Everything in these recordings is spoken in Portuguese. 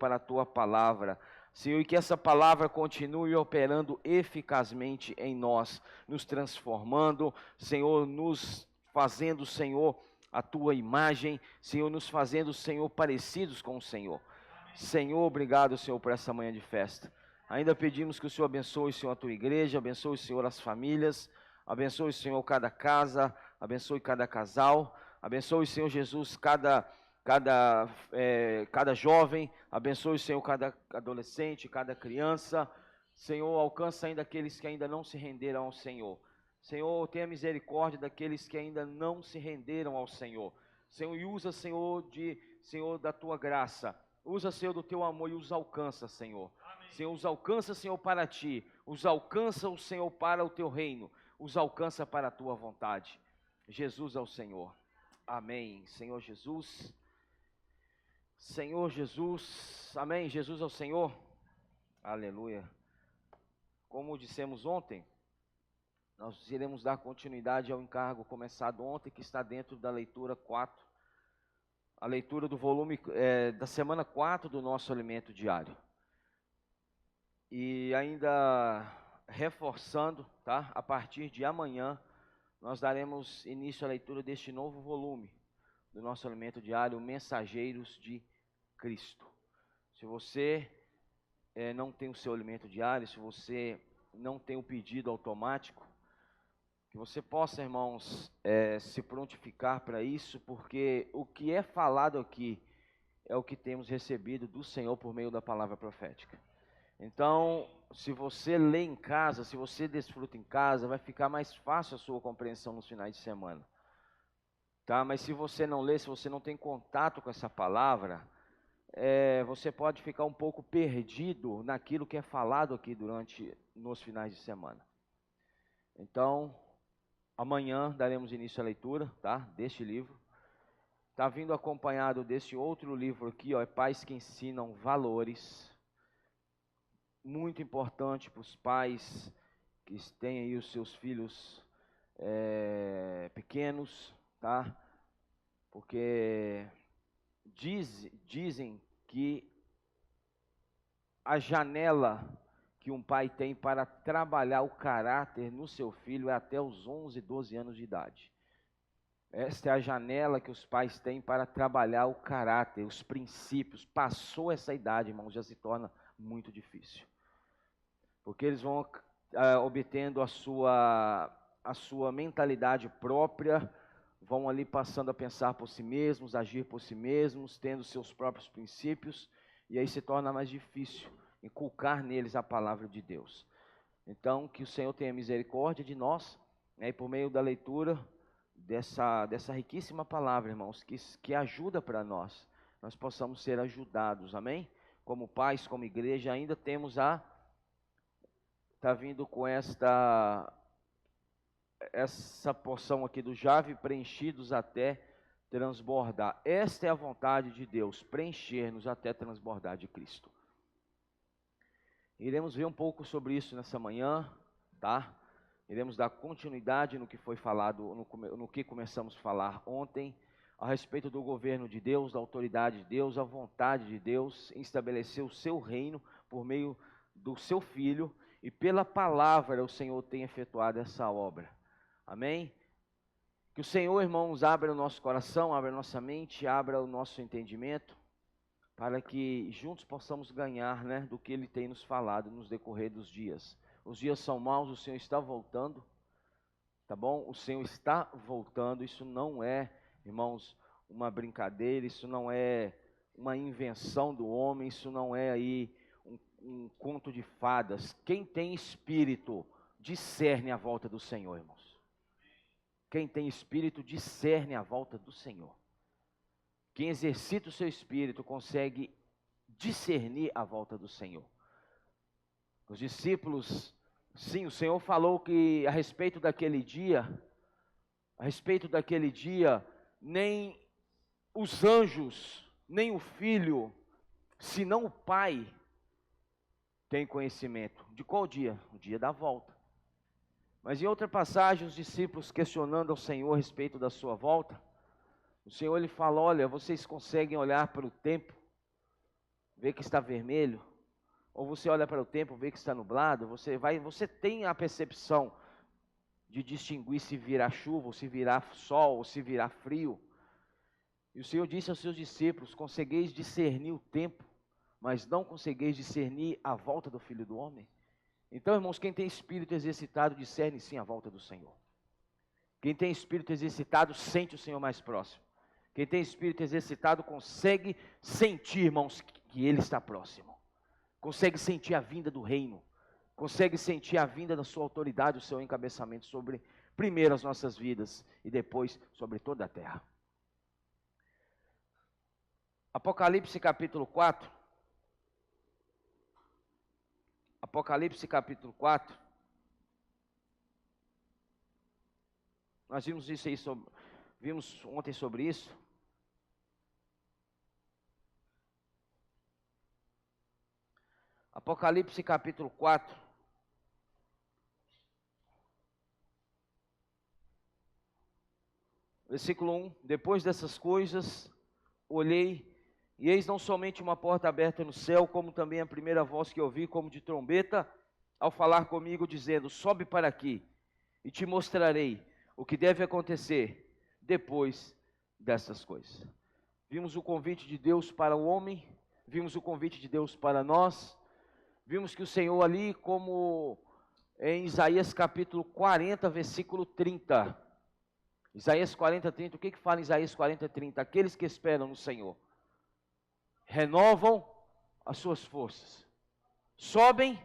para a Tua palavra, Senhor, e que essa palavra continue operando eficazmente em nós, nos transformando, Senhor, nos fazendo, Senhor, a Tua imagem, Senhor, nos fazendo, Senhor, parecidos com o Senhor. Senhor, obrigado, Senhor, por essa manhã de festa. Ainda pedimos que o Senhor abençoe, Senhor, a Tua igreja, abençoe, Senhor, as famílias, abençoe, Senhor, cada casa, abençoe cada casal, abençoe, Senhor Jesus, cada jovem, abençoe, Senhor, cada adolescente, cada criança. Senhor, alcança ainda aqueles que ainda não se renderam ao Senhor. Senhor, tenha misericórdia daqueles que ainda não se renderam ao Senhor. Senhor, e usa, Senhor, da Tua graça. Usa, Senhor, do Teu amor e os alcança, Senhor. Amém. Senhor, os alcança, Senhor, para Ti. Os alcança, o Senhor, para o Teu reino. Os alcança para a Tua vontade. Jesus é o Senhor. Amém. Senhor Jesus. Senhor Jesus, amém, Jesus é o Senhor, aleluia. Como dissemos ontem, nós iremos dar continuidade ao encargo começado ontem, que está dentro da leitura 4, a leitura do volume da semana 4 do nosso alimento diário. E ainda reforçando, tá? A partir de amanhã, nós daremos início à leitura deste novo volume do nosso alimento diário, Mensageiros de Cristo. Se você não tem o seu alimento diário, se você não tem o pedido automático, que você possa, irmãos, se prontificar para isso, porque o que é falado aqui é o que temos recebido do Senhor por meio da palavra profética. Então, se você lê em casa, se você desfruta em casa, vai ficar mais fácil a sua compreensão nos finais de semana. Tá? Mas se você não lê, se você não tem contato com essa palavra, você pode ficar um pouco perdido naquilo que é falado aqui nos finais de semana. Então, amanhã daremos início à leitura, tá? Deste livro. Está vindo acompanhado desse outro livro aqui, ó, Pais que Ensinam Valores. Muito importante para os pais que têm aí os seus filhos pequenos, tá? Porque dizem que a janela que um pai tem para trabalhar o caráter no seu filho é até os 11, 12 anos de idade. Esta é a janela que os pais têm para trabalhar o caráter, os princípios. Passou essa idade, irmãos, já se torna muito difícil. Porque eles vão obtendo a sua mentalidade própria, vão ali passando a pensar por si mesmos, agir por si mesmos, tendo seus próprios princípios, e aí se torna mais difícil inculcar neles a palavra de Deus. Então, que o Senhor tenha misericórdia de nós, né, e por meio da leitura dessa riquíssima palavra, irmãos, que ajuda para nós possamos ser ajudados, amém? Como pais, como igreja, ainda temos está vindo com essa porção aqui do Jave, preenchidos até transbordar. Esta é a vontade de Deus, preencher-nos até transbordar de Cristo. Iremos ver um pouco sobre isso nessa manhã, tá? Iremos dar continuidade no que foi falado, no que começamos a falar ontem, a respeito do governo de Deus, da autoridade de Deus, a vontade de Deus em estabelecer o seu reino por meio do seu Filho, e pela palavra o Senhor tem efetuado essa obra. Amém? Que o Senhor, irmãos, abra o nosso coração, abra a nossa mente, abra o nosso entendimento, para que juntos possamos ganhar, né, do que Ele tem nos falado nos decorrer dos dias. Os dias são maus, o Senhor está voltando, tá bom? O Senhor está voltando, isso não é, irmãos, uma brincadeira, isso não é uma invenção do homem, isso não é aí um conto de fadas. Quem tem espírito discerne a volta do Senhor, irmãos. Quem tem espírito discerne a volta do Senhor. Quem exercita o seu espírito consegue discernir a volta do Senhor. Os discípulos, sim, o Senhor falou que a respeito daquele dia, nem os anjos, nem o Filho, senão o Pai, tem conhecimento. De qual dia? O dia da volta. Mas em outra passagem, os discípulos questionando ao Senhor a respeito da sua volta, o Senhor ele fala, olha, vocês conseguem olhar para o tempo vê que está vermelho, ou você olha para o tempo, vê que está nublado, você tem a percepção de distinguir se virá chuva, ou se virá sol, ou se virá frio. E o Senhor disse aos seus discípulos: consegueis discernir o tempo, mas não consegueis discernir a volta do Filho do Homem? Então, irmãos, quem tem espírito exercitado discerne sim a volta do Senhor. Quem tem espírito exercitado sente o Senhor mais próximo. Quem tem espírito exercitado consegue sentir, irmãos, que Ele está próximo. Consegue sentir a vinda do reino. Consegue sentir a vinda da sua autoridade, o seu encabeçamento sobre, primeiro, as nossas vidas e depois sobre toda a terra. Apocalipse capítulo 4. Apocalipse capítulo 4. Nós vimos isso aí, vimos ontem sobre isso. Apocalipse capítulo 4. Versículo 1. Depois dessas coisas, olhei, e eis não somente uma porta aberta no céu, como também a primeira voz que ouvi, como de trombeta, ao falar comigo, dizendo: sobe para aqui, e te mostrarei o que deve acontecer depois dessas coisas. Vimos o convite de Deus para o homem, vimos o convite de Deus para nós, vimos que o Senhor ali, como em Isaías capítulo 40, versículo 30. Isaías 40, 30, o que fala em Isaías 40, 30? Aqueles que esperam no Senhor renovam as suas forças, sobem.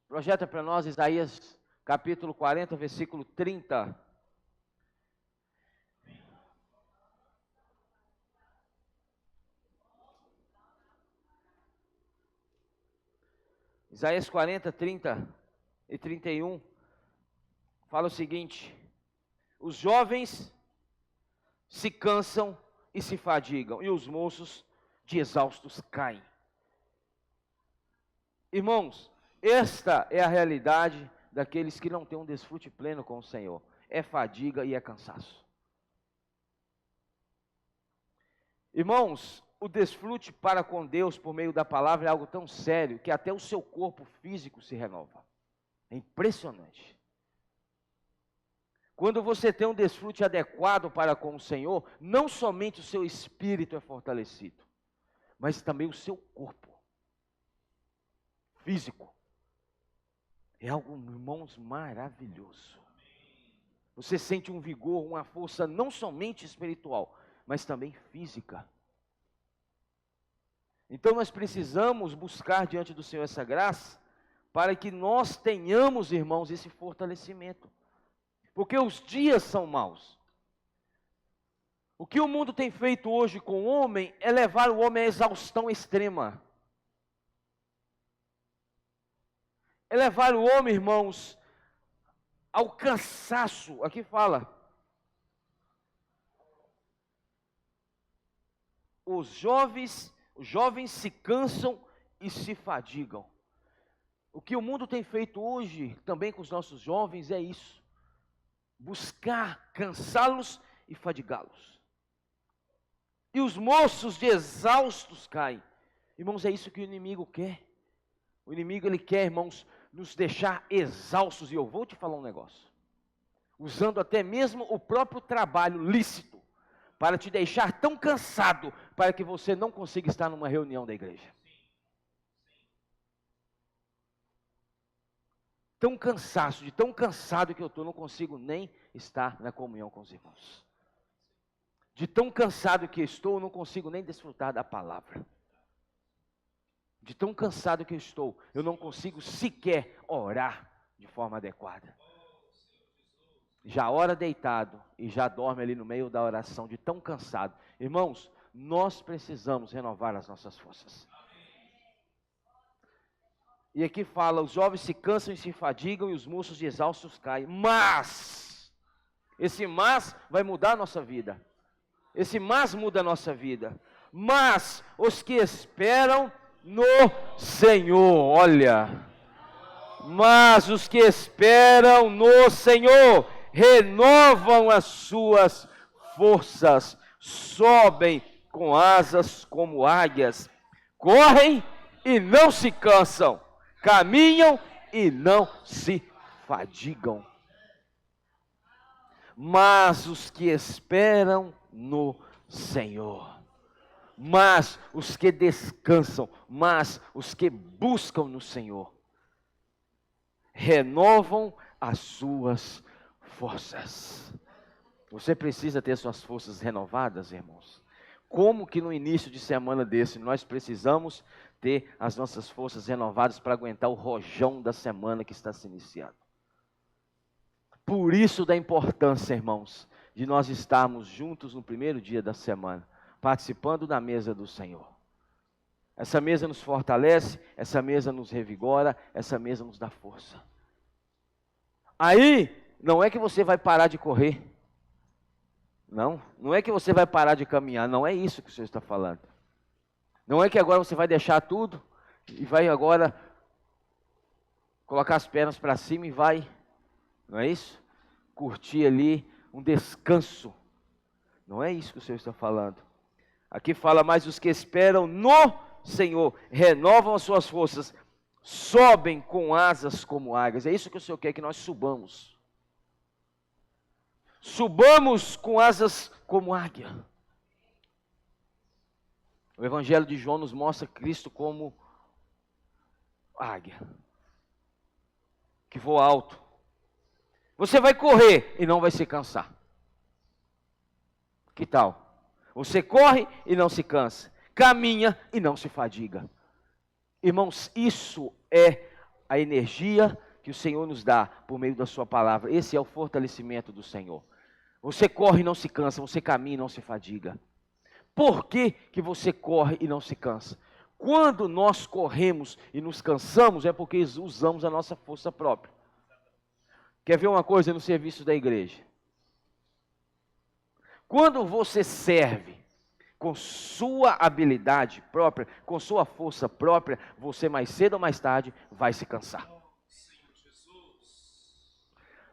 Projeta para nós Isaías capítulo 40, versículo 30. Isaías 40, 30 e 31, fala o seguinte: os jovens se cansam e se fadigam, e os moços de exaustos caem. Irmãos, esta é a realidade daqueles que não têm um desfrute pleno com o Senhor. É fadiga e é cansaço. Irmãos, o desfrute para com Deus por meio da palavra é algo tão sério que até o seu corpo físico se renova. É impressionante. Quando você tem um desfrute adequado para com o Senhor, não somente o seu espírito é fortalecido, mas também o seu corpo físico. É algo, irmãos, maravilhoso. Você sente um vigor, uma força não somente espiritual, mas também física. Então nós precisamos buscar diante do Senhor essa graça, para que nós tenhamos, irmãos, esse fortalecimento. Porque os dias são maus. O que o mundo tem feito hoje com o homem é levar o homem à exaustão extrema. É levar o homem, irmãos, ao cansaço. Aqui fala: os jovens se cansam e se fadigam. O que o mundo tem feito hoje, também com os nossos jovens, é isso. Buscar cansá-los e fadigá-los. E os moços de exaustos caem. Irmãos, é isso que o inimigo quer. O inimigo, ele quer, irmãos, nos deixar exaustos. E eu vou te falar um negócio. Usando até mesmo o próprio trabalho lícito, para te deixar tão cansado, para que você não consiga estar numa reunião da igreja. Tão cansado que eu estou, não consigo nem estar na comunhão com os irmãos. De tão cansado que estou, eu não consigo nem desfrutar da palavra. De tão cansado que eu estou, eu não consigo sequer orar de forma adequada. Já ora deitado e já dorme ali no meio da oração, de tão cansado. Irmãos, nós precisamos renovar as nossas forças. E aqui fala: os jovens se cansam e se fadigam, e os moços de exaustos caem. Mas, esse mas vai mudar a nossa vida. Esse mas muda a nossa vida. Mas os que esperam no Senhor, olha. Mas os que esperam no Senhor renovam as suas forças, sobem com asas como águias, correm e não se cansam, caminham e não se fadigam. Mas os que esperam no Senhor, mas os que descansam, mas os que buscam no Senhor, renovam as suas forças. Você precisa ter suas forças renovadas, irmãos. Como que no início de semana desse nós precisamos ter as nossas forças renovadas para aguentar o rojão da semana que está se iniciando? Por isso da importância, irmãos, de nós estarmos juntos no primeiro dia da semana, participando da mesa do Senhor. Essa mesa nos fortalece, essa mesa nos revigora, essa mesa nos dá força. Aí, não é que você vai parar de correr. Não é que você vai parar de caminhar, não é isso que o Senhor está falando. Não é que agora você vai deixar tudo e vai agora colocar as pernas para cima e vai, não é isso? Curtir ali um descanso. Não é isso que o Senhor está falando. Aqui fala, mas os que esperam no Senhor renovam as suas forças, sobem com asas como águias. É isso que o Senhor quer que nós subamos. Subamos com asas como águia. O Evangelho de João nos mostra Cristo como águia, que voa alto. Você vai correr e não vai se cansar. Que tal? Você corre e não se cansa, caminha e não se fadiga. Irmãos, isso é a energia que o Senhor nos dá por meio da sua palavra. Esse é o fortalecimento do Senhor. Você corre e não se cansa, você caminha e não se fadiga. Por que que você corre e não se cansa? Quando nós corremos e nos cansamos, é porque usamos a nossa força própria. Quer ver uma coisa no serviço da igreja? Quando você serve com sua habilidade própria, com sua força própria, você mais cedo ou mais tarde vai se cansar.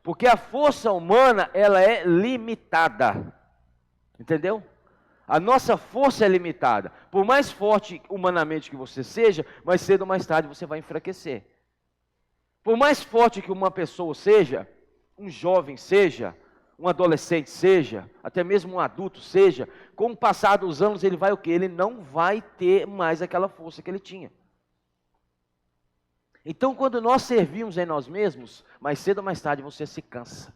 Porque a força humana, ela é limitada. Entendeu? A nossa força é limitada. Por mais forte humanamente que você seja, mais cedo ou mais tarde você vai enfraquecer. Por mais forte que uma pessoa seja, um jovem seja, um adolescente seja, até mesmo um adulto seja, com o passar dos anos ele vai o quê? Ele não vai ter mais aquela força que ele tinha. Então, quando nós servimos em nós mesmos, mais cedo ou mais tarde você se cansa.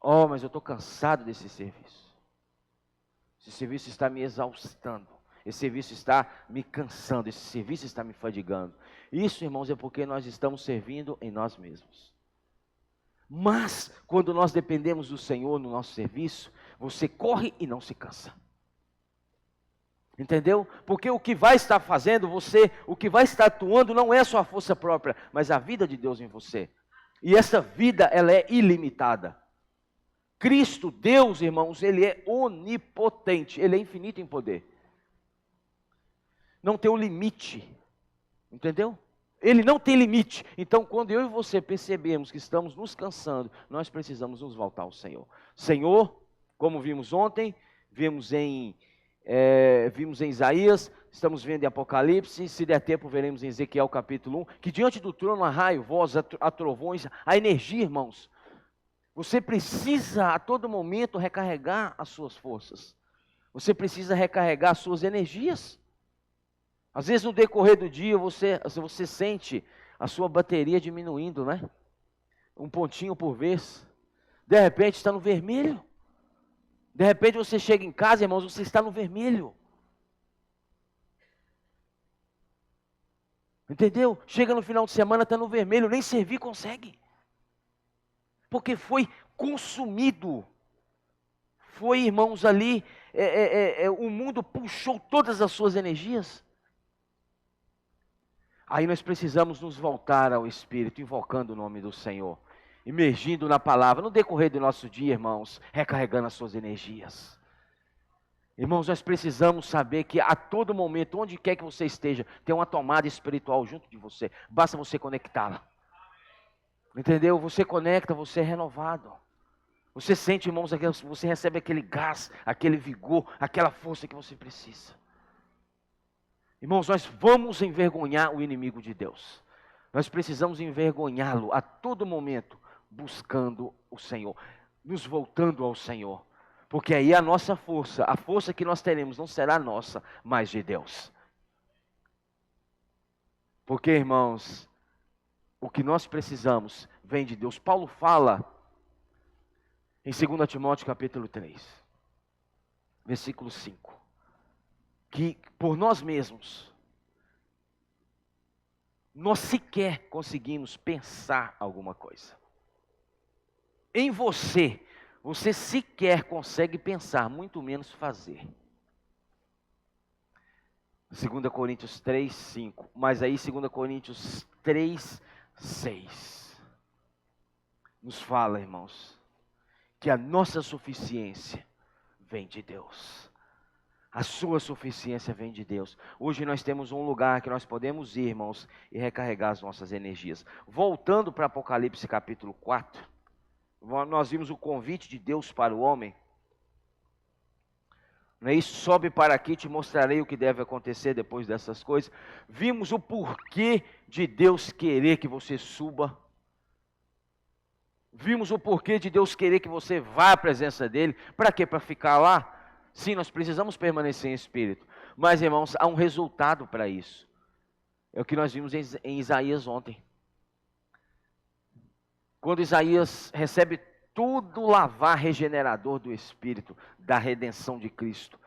Oh, mas eu estou cansado desse serviço. Esse serviço está me exaustando. Esse serviço está me cansando. Esse serviço está me fadigando. Isso, irmãos, é porque nós estamos servindo em nós mesmos. Mas, quando nós dependemos do Senhor no nosso serviço, você corre e não se cansa. Entendeu? Porque o que vai estar fazendo você, o que vai estar atuando não é a sua força própria, mas a vida de Deus em você. E essa vida, ela é ilimitada. Cristo, Deus, irmãos, Ele é onipotente, Ele é infinito em poder. Não tem um limite, entendeu? Ele não tem limite. Então, quando eu e você percebemos que estamos nos cansando, nós precisamos nos voltar ao Senhor. Senhor, como vimos ontem, vimos em Isaías, estamos vendo em Apocalipse, se der tempo veremos em Ezequiel capítulo 1, que diante do trono há raio, voz, há trovões, há energia, irmãos. Você precisa a todo momento recarregar as suas forças. Você precisa recarregar as suas energias. Às vezes no decorrer do dia você sente a sua bateria diminuindo, né? Um pontinho por vez. De repente está no vermelho. De repente você chega em casa, irmãos, você está no vermelho. Entendeu? Chega no final de semana, está no vermelho, nem servir consegue. Porque foi consumido. Foi, irmãos, ali, o mundo puxou todas as suas energias. Aí nós precisamos nos voltar ao Espírito, invocando o nome do Senhor, imergindo na palavra, no decorrer do nosso dia, irmãos, recarregando as suas energias. Irmãos, nós precisamos saber que a todo momento, onde quer que você esteja, tem uma tomada espiritual junto de você, basta você conectá-la. Entendeu? Você conecta, você é renovado. Você sente, irmãos, você recebe aquele gás, aquele vigor, aquela força que você precisa. Irmãos, nós vamos envergonhar o inimigo de Deus. Nós precisamos envergonhá-lo a todo momento, buscando o Senhor, nos voltando ao Senhor. Porque aí a nossa força, a força que nós teremos não será nossa, mas de Deus. Porque, irmãos, o que nós precisamos vem de Deus. Paulo fala em 2 Timóteo capítulo 3, versículo 5. Que por nós mesmos, nós sequer conseguimos pensar alguma coisa. Em você, você sequer consegue pensar, muito menos fazer. 2 Coríntios 3, 5. Mas aí 2 Coríntios 3, 6. Nos fala, irmãos, que a nossa suficiência vem de Deus. A sua suficiência vem de Deus. Hoje nós temos um lugar que nós podemos ir, irmãos, e recarregar as nossas energias. Voltando para Apocalipse capítulo 4, nós vimos o convite de Deus para o homem. Não é isso? Sobe para aqui, te mostrarei o que deve acontecer depois dessas coisas. Vimos o porquê de Deus querer que você suba. Vimos o porquê de Deus querer que você vá à presença dEle. Para quê? Para ficar lá? Sim, nós precisamos permanecer em espírito. Mas, irmãos, há um resultado para isso. É o que nós vimos em Isaías ontem. Quando Isaías recebe todo o lavar regenerador do Espírito, da redenção de Cristo.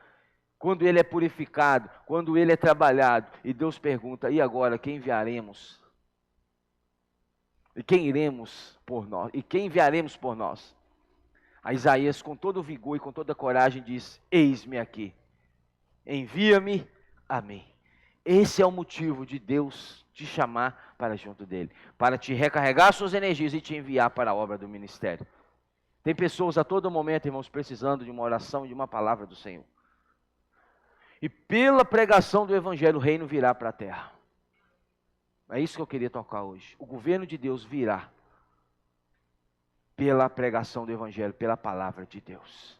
Quando ele é purificado, quando ele é trabalhado. E Deus pergunta, e agora, quem enviaremos? E quem iremos por nós? E quem enviaremos por nós? A Isaías, com todo o vigor e com toda a coragem, diz, eis-me aqui, envia-me a mim. Esse é o motivo de Deus te chamar para junto dele, para te recarregar suas energias e te enviar para a obra do ministério. Tem pessoas a todo momento, irmãos, precisando de uma oração e de uma palavra do Senhor. E pela pregação do Evangelho, o reino virá para a terra. É isso que eu queria tocar hoje. O governo de Deus virá pela pregação do Evangelho, pela palavra de Deus.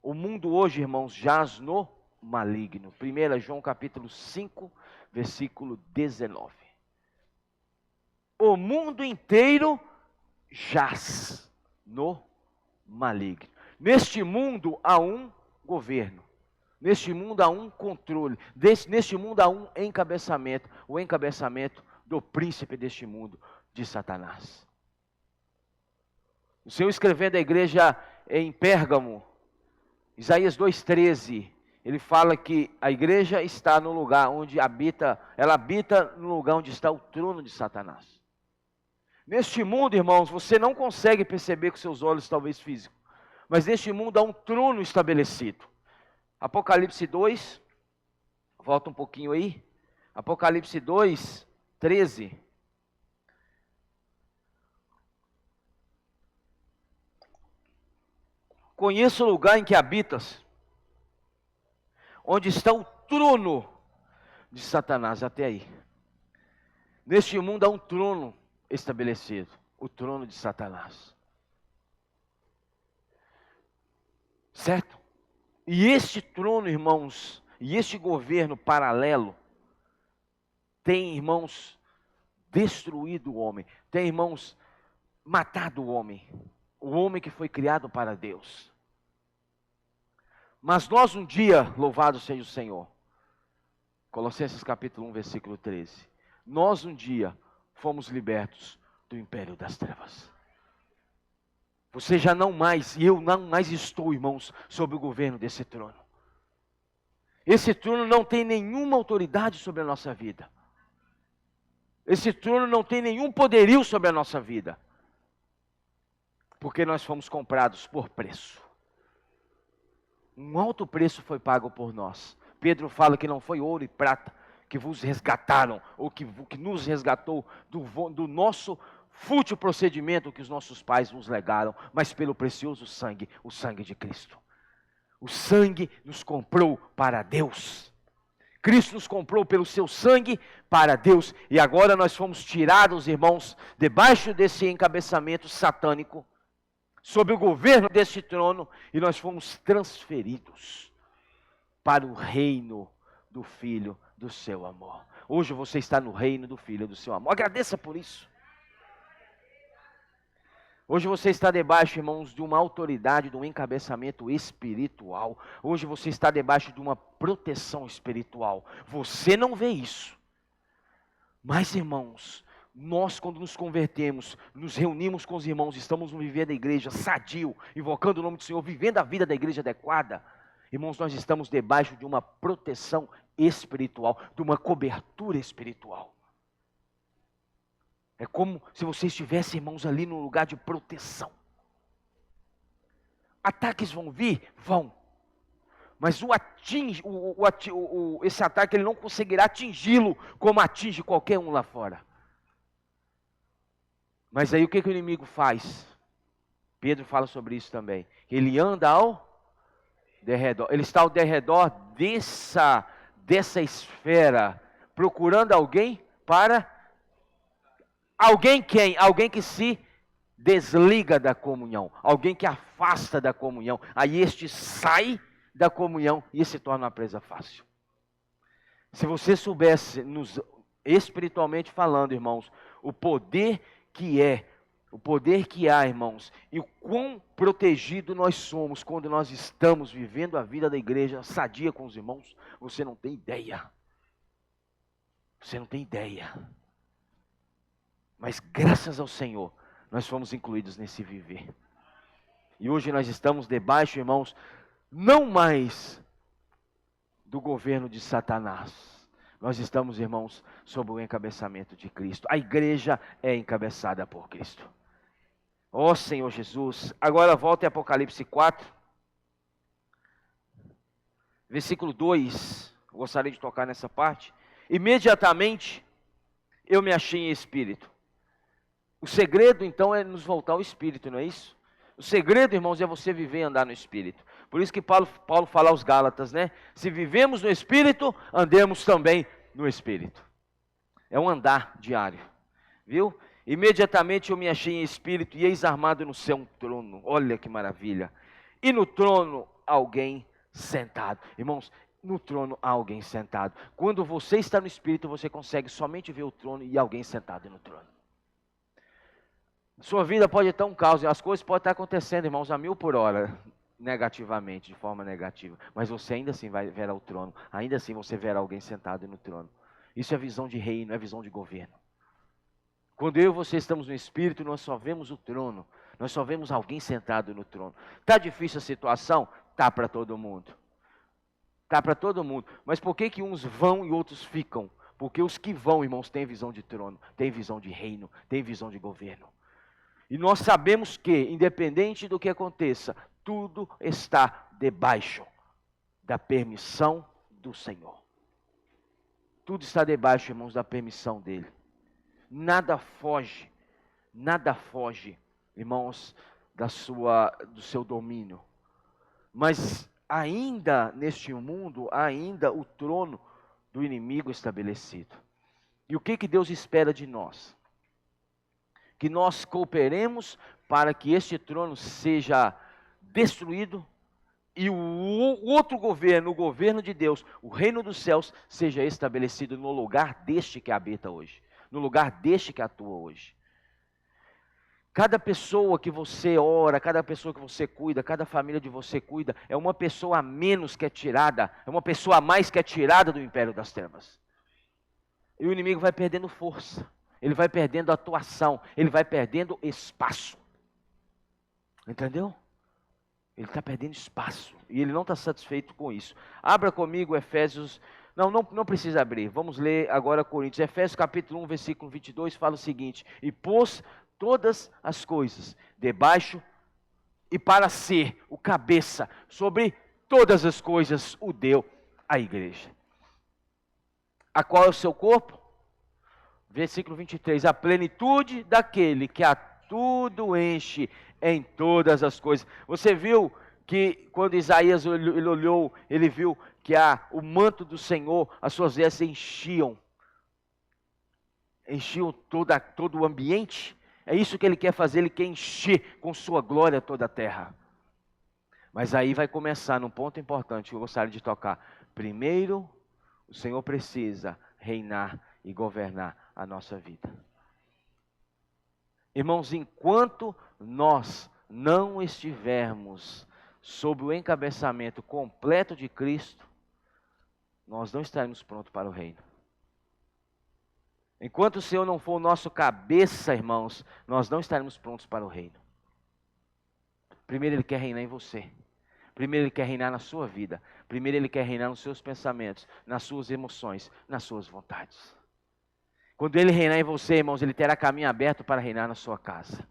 O mundo hoje, irmãos, jaz no maligno. 1 João capítulo 5, versículo 19. O mundo inteiro jaz no maligno. Neste mundo há um governo. Neste mundo há um controle. Neste mundo há um encabeçamento. O encabeçamento do príncipe deste mundo, de Satanás. O Senhor escrevendo à igreja em Pérgamo, Isaías 2,13, ele fala que a igreja está no lugar onde habita, ela habita no lugar onde está o trono de Satanás. Neste mundo, irmãos, você não consegue perceber com seus olhos, talvez físicos, mas neste mundo há um trono estabelecido. Apocalipse 2, volta um pouquinho aí, Apocalipse 2, 13. Conheça o lugar em que habitas, onde está o trono de Satanás, até aí. Neste mundo há um trono estabelecido, o trono de Satanás. Certo? E este trono, irmãos, e este governo paralelo, tem, irmãos, destruído o homem, tem, irmãos, matado o homem que foi criado para Deus. Mas nós um dia, louvado seja o Senhor, Colossenses capítulo 1, versículo 13, nós um dia fomos libertos do império das trevas. Você já não mais, e eu não mais estou, irmãos, sob o governo desse trono. Esse trono não tem nenhuma autoridade sobre a nossa vida. Esse trono não tem nenhum poderio sobre a nossa vida. Porque nós fomos comprados por preço. Um alto preço foi pago por nós. Pedro fala que não foi ouro e prata que vos resgataram, ou que nos resgatou do nosso fútil procedimento que os nossos pais nos legaram, mas pelo precioso sangue, o sangue de Cristo. O sangue nos comprou para Deus. Cristo nos comprou pelo seu sangue para Deus. E agora nós fomos tirados, irmãos, debaixo desse encabeçamento satânico. sob o governo deste trono, e nós fomos transferidos para o reino do Filho do seu amor. Hoje você está no reino do Filho do seu amor. Agradeça por isso. Hoje você está debaixo, irmãos, de uma autoridade, de um encabeçamento espiritual. Hoje você está debaixo de uma proteção espiritual. Você não vê isso. Mas, irmãos, nós quando nos convertemos, nos reunimos com os irmãos, estamos no viver da igreja sadio, invocando o nome do Senhor, vivendo a vida da igreja adequada. Irmãos, nós estamos debaixo de uma proteção espiritual, de uma cobertura espiritual. É como se você estivesse, irmãos, ali num lugar de proteção. Ataques vão vir? Vão. Mas esse ataque ele não conseguirá atingi-lo como atinge qualquer um lá fora. Mas aí o que o inimigo faz? Pedro fala sobre isso também. Ele anda ao derredor. Ele está ao derredor dessa esfera, procurando alguém para... Alguém quem? Alguém que se desliga da comunhão. Alguém que afasta da comunhão. Aí este sai da comunhão e se torna uma presa fácil. Se você soubesse, espiritualmente falando, irmãos, o poder que há, irmãos, e o quão protegido nós somos quando nós estamos vivendo a vida da igreja sadia com os irmãos, você não tem ideia. Você não tem ideia. Mas graças ao Senhor, nós fomos incluídos nesse viver. E hoje nós estamos debaixo, irmãos, não mais do governo de Satanás. Nós estamos, irmãos, sob o encabeçamento de Cristo. A igreja é encabeçada por Cristo. Ó Senhor Jesus. Agora volta em Apocalipse 4. Versículo 2. Eu gostaria de tocar nessa parte. Imediatamente eu me achei em espírito. O segredo, então, é nos voltar ao Espírito, não é isso? O segredo, irmãos, é você viver e andar no Espírito. Por isso que Paulo fala aos Gálatas, né? Se vivemos no Espírito, andemos também no Espírito. É um andar diário, viu? Imediatamente eu me achei em Espírito e eis armado no céu um trono. Olha que maravilha. E no trono alguém sentado. Irmãos, no trono há alguém sentado. Quando você está no Espírito, você consegue somente ver o trono e alguém sentado no trono. Sua vida pode estar um caos, as coisas podem estar acontecendo, irmãos, a 1000 por hora, negativamente, de forma negativa. Mas você ainda assim vai ver o trono, ainda assim você verá alguém sentado no trono. Isso é visão de reino, é visão de governo. Quando eu e você estamos no Espírito, nós só vemos o trono, nós só vemos alguém sentado no trono. Está difícil a situação? Está para todo mundo. Está para todo mundo. Mas por que uns vão e outros ficam? Porque os que vão, irmãos, têm visão de trono, têm visão de reino, têm visão de governo. E nós sabemos que, independente do que aconteça, tudo está debaixo da permissão do Senhor. Tudo está debaixo, irmãos, da permissão dEle. Nada foge, irmãos, do seu domínio. Mas ainda neste mundo, ainda o trono do inimigo estabelecido. E o que Deus espera de nós? Que nós cooperemos para que este trono seja destruído e o outro governo, o governo de Deus, o reino dos céus, seja estabelecido no lugar deste que habita hoje, no lugar deste que atua hoje. Cada pessoa que você ora, cada pessoa que você cuida, cada família de você cuida, é uma pessoa a menos que é tirada, é uma pessoa a mais que é tirada do império das trevas. E o inimigo vai perdendo força. Ele vai perdendo atuação, ele vai perdendo espaço. Entendeu? Ele está perdendo espaço e ele não está satisfeito com isso. Abra comigo Efésios, não precisa abrir, vamos ler agora Coríntios. Efésios capítulo 1, versículo 22 fala o seguinte: e pôs todas as coisas debaixo e para ser o cabeça sobre todas as coisas o deu à igreja. A qual é o seu corpo? Versículo 23, a plenitude daquele que a tudo enche em todas as coisas. Você viu que quando Isaías ele olhou, ele viu que o manto do Senhor, as suas vestes enchiam todo o ambiente. É isso que Ele quer fazer, Ele quer encher com sua glória toda a terra. Mas aí vai começar num ponto importante que eu gostaria de tocar. Primeiro, o Senhor precisa reinar e governar a nossa vida. Irmãos, enquanto nós não estivermos sob o encabeçamento completo de Cristo, nós não estaremos prontos para o reino. Enquanto o Senhor não for o nosso cabeça, irmãos, nós não estaremos prontos para o reino. Primeiro Ele quer reinar em você. Primeiro Ele quer reinar na sua vida. Primeiro Ele quer reinar nos seus pensamentos, nas suas emoções, nas suas vontades. Quando Ele reinar em você, irmãos, Ele terá caminho aberto para reinar na sua casa.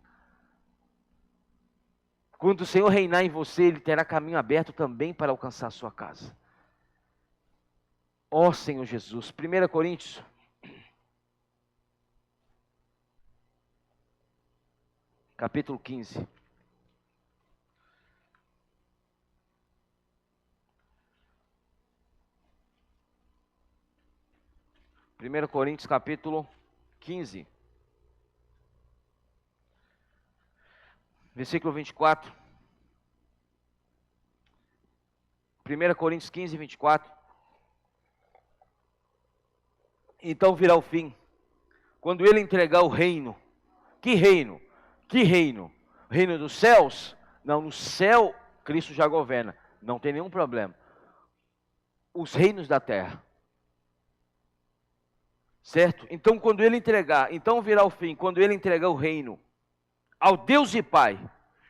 Quando o Senhor reinar em você, Ele terá caminho aberto também para alcançar a sua casa. Ó Senhor Jesus. 1 Coríntios. Capítulo 15. Primeiro Coríntios capítulo 15. Versículo 24. 1 Coríntios 15, 24. Então virá o fim, quando Ele entregar o reino. Que reino? Que reino? O reino dos céus? Não, no céu Cristo já governa, não tem nenhum problema. Os reinos da terra. Certo? Então quando Ele entregar, então virá o fim, quando Ele entregar o reino ao Deus e Pai,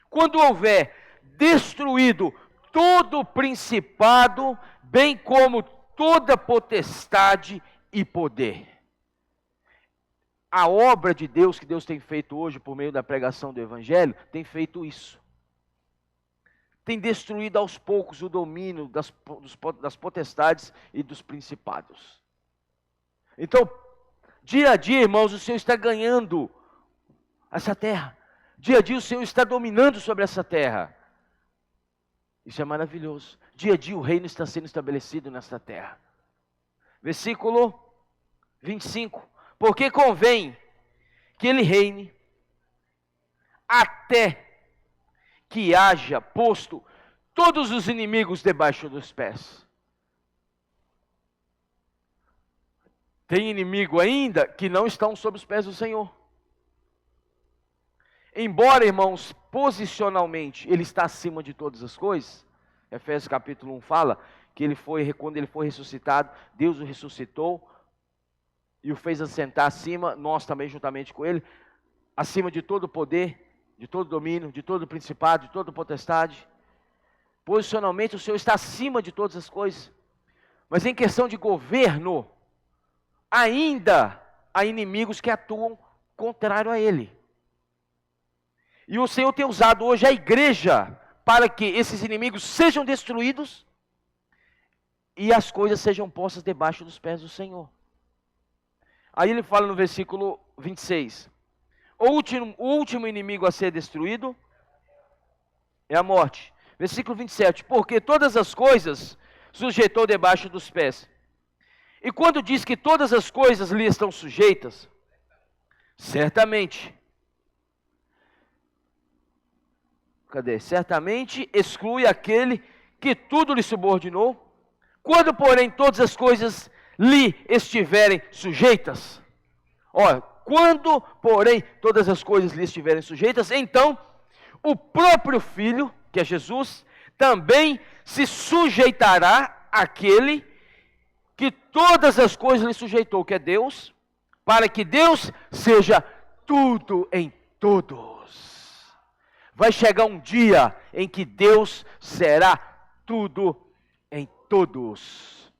quando houver destruído todo o principado, bem como toda potestade e poder. A obra de Deus que Deus tem feito hoje por meio da pregação do Evangelho, tem feito isso. Tem destruído aos poucos o domínio das potestades e dos principados. Então, dia a dia, irmãos, o Senhor está ganhando essa terra. Dia a dia o Senhor está dominando sobre essa terra. Isso é maravilhoso. Dia a dia o reino está sendo estabelecido nesta terra. Versículo 25. Porque convém que Ele reine até que haja posto todos os inimigos debaixo dos pés. Tem inimigo ainda que não estão sob os pés do Senhor. Embora, irmãos, posicionalmente Ele está acima de todas as coisas, Efésios capítulo 1 fala que quando Ele foi ressuscitado, Deus o ressuscitou e o fez assentar acima, nós também juntamente com Ele, acima de todo poder, de todo domínio, de todo principado, de toda potestade. Posicionalmente o Senhor está acima de todas as coisas. Mas em questão de governo, ainda há inimigos que atuam contrário a Ele. E o Senhor tem usado hoje a igreja para que esses inimigos sejam destruídos e as coisas sejam postas debaixo dos pés do Senhor. Aí ele fala no versículo 26. O último inimigo a ser destruído é a morte. Versículo 27. Porque todas as coisas sujeitou debaixo dos pés. E quando diz que todas as coisas lhe estão sujeitas, certamente. Certamente exclui aquele que tudo lhe subordinou. Quando, porém, todas as coisas lhe estiverem sujeitas. Olha, quando, porém, todas as coisas lhe estiverem sujeitas, então o próprio Filho, que é Jesus, também se sujeitará àquele que todas as coisas lhe sujeitou, que é Deus, para que Deus seja tudo em todos. Vai chegar um dia em que Deus será tudo em todos.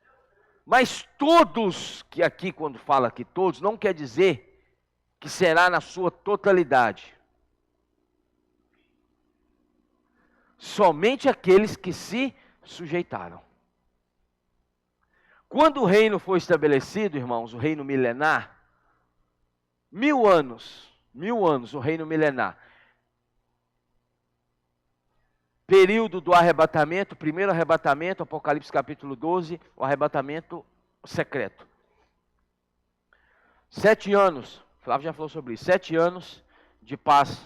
Mas todos, que aqui quando fala que todos, não quer dizer que será na sua totalidade. Somente aqueles que se sujeitaram. Quando o reino foi estabelecido, irmãos, o reino milenar, 1000 anos, o reino milenar. Período do arrebatamento, primeiro arrebatamento, Apocalipse capítulo 12, o arrebatamento secreto. 7 anos, Flávio já falou sobre isso, 7 anos de paz,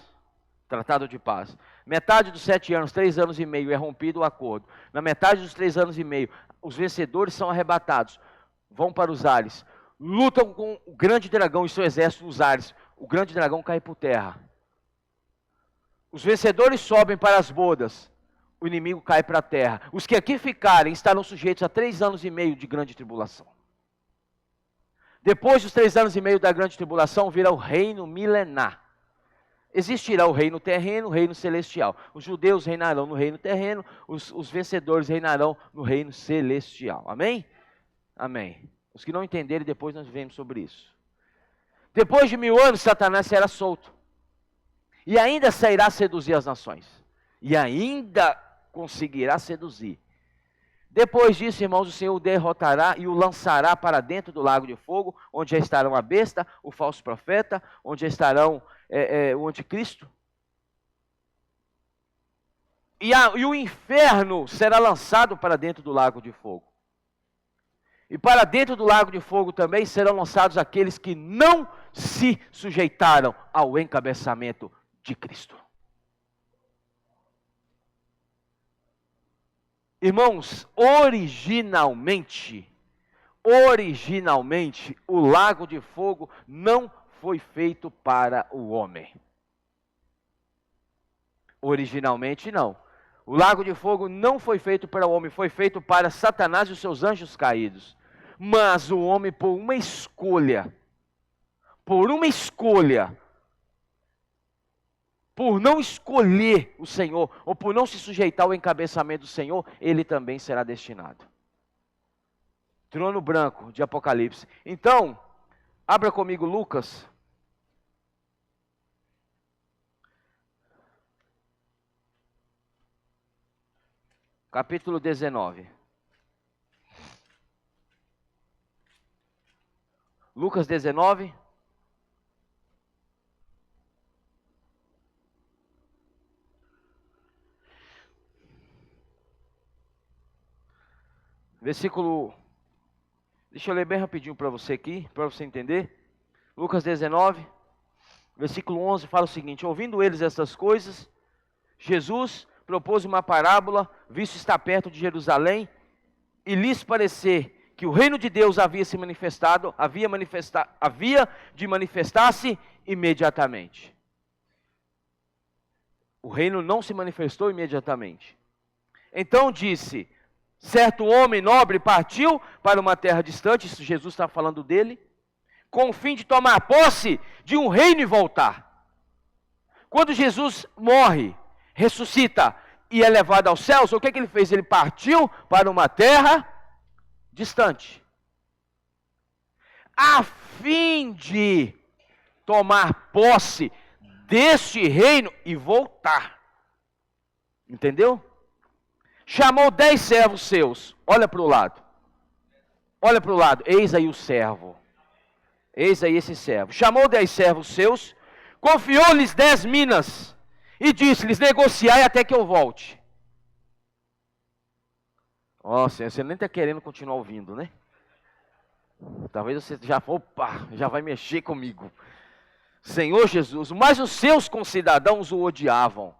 tratado de paz. Metade dos 7 anos, 3 anos e meio, é rompido o acordo. Na metade dos 3 anos e meio, os vencedores são arrebatados, vão para os ares, lutam com o grande dragão e seu exército nos ares. O grande dragão cai por terra. Os vencedores sobem para as bodas, o inimigo cai para a terra. Os que aqui ficarem estarão sujeitos a 3 anos e meio de grande tribulação. Depois dos 3 anos e meio da grande tribulação, virá o reino milenar. Existirá o reino terreno, o reino celestial. Os judeus reinarão no reino terreno, os vencedores reinarão no reino celestial. Amém? Amém. Os que não entenderem, depois nós vemos sobre isso. Depois de 1000 anos, Satanás será solto. E ainda sairá seduzir as nações. E ainda conseguirá seduzir. Depois disso, irmãos, o Senhor o derrotará e o lançará para dentro do lago de fogo, onde já estarão a besta, o falso profeta, onde já estarão o anticristo. E o inferno será lançado para dentro do lago de fogo. E para dentro do lago de fogo também serão lançados aqueles que não se sujeitaram ao encabeçamento de Cristo. Irmãos, originalmente, o lago de fogo não foi feito para o homem. Originalmente não. O lago de fogo não foi feito para o homem, foi feito para Satanás e os seus anjos caídos. Mas o homem, por uma escolha, por não escolher o Senhor, ou por não se sujeitar ao encabeçamento do Senhor, ele também será destinado. Trono branco de Apocalipse. Então, abra comigo Lucas. Capítulo 19. Lucas 19. Versículo, deixa eu ler bem rapidinho para você aqui, para você entender. Lucas 19, versículo 11 fala o seguinte: ouvindo eles essas coisas, Jesus propôs uma parábola, visto estar perto de Jerusalém, e lhes parecer que o reino de Deus havia de manifestar-se imediatamente. O reino não se manifestou imediatamente. Então disse: certo homem nobre partiu para uma terra distante, isso Jesus está falando dele, com o fim de tomar posse de um reino e voltar. Quando Jesus morre, ressuscita e é levado aos céus, o que ele fez? Ele partiu para uma terra distante, a fim de tomar posse deste reino e voltar. Entendeu? Chamou 10 servos seus. Olha para o lado. Eis aí o servo. Eis aí esse servo. Chamou 10 servos seus, confiou-lhes 10 minas e disse-lhes: negociai até que eu volte. Senhor, você nem está querendo continuar ouvindo, né? Talvez você já vai mexer comigo. Senhor Jesus, mas os seus concidadãos o odiavam.